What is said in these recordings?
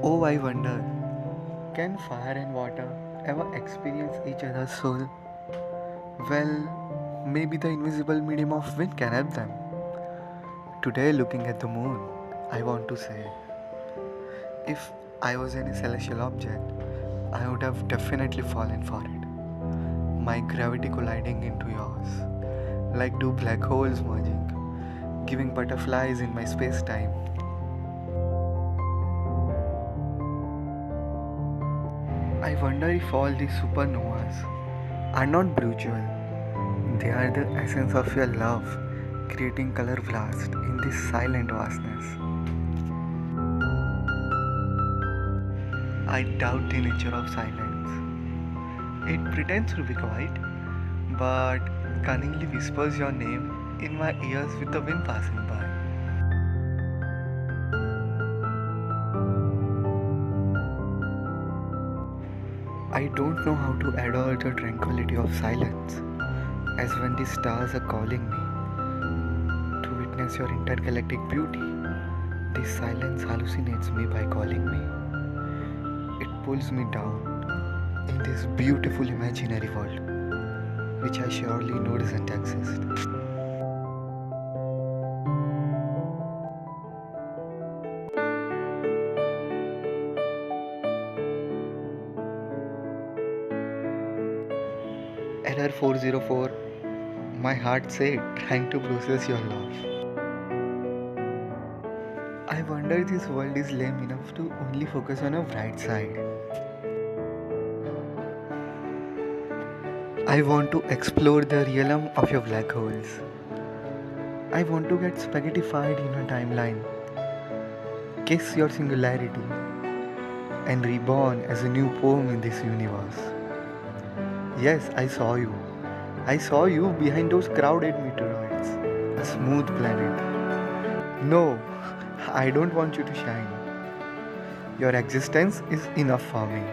Oh, I wonder, can fire and water ever experience each other's soul? Well, maybe the invisible medium of wind can help them. Today, looking at the moon, I want to say, if I was any celestial object, I would have definitely fallen for it. My gravity colliding into yours, like two black holes merging, giving butterflies in my space time. I wonder if all these supernovas are not brutal. They are the essence of your love, creating color blast in this silent vastness. I doubt the nature of silence. It pretends to be quiet, but cunningly whispers your name in my ears with the wind passing by. I don't know how to adore the tranquility of silence, as when the stars are calling me to witness your intergalactic beauty. This silence hallucinates me by calling me. It pulls me down in this beautiful imaginary world, which I surely know doesn't exist. Error 404. My heart said, trying to process your love. I wonder this world is lame enough to only focus on a bright side. I want to explore the realm of your black holes. I want to get spaghettified in a timeline, kiss your singularity, and reborn as a new poem in this universe. Yes, I saw you. I saw you behind those crowded meteoroids. A smooth planet. No, I don't want you to shine. Your existence is enough for me.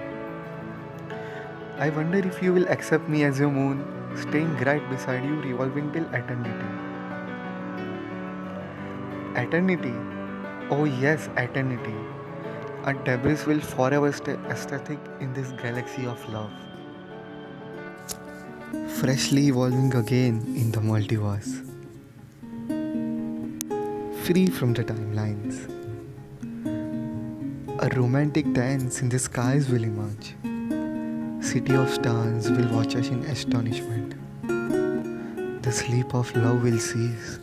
I wonder if you will accept me as your moon, staying right beside you, revolving till eternity. Eternity? Oh, yes, eternity. A debris will forever stay aesthetic in this galaxy of love. Freshly evolving again in the multiverse. Free from the timelines. A romantic dance in the skies will emerge. City of stars will watch us in astonishment. The sleep of love will cease,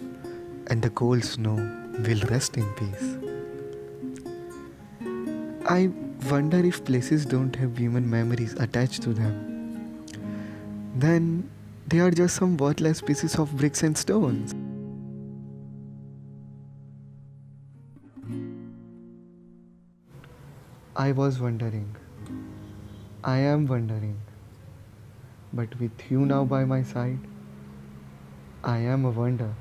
and the cold snow will rest in peace. I wonder if places don't have human memories attached to them. Then they are just some worthless pieces of bricks and stones. I was wondering. I am wondering. But with you now by my side, I am a wonder.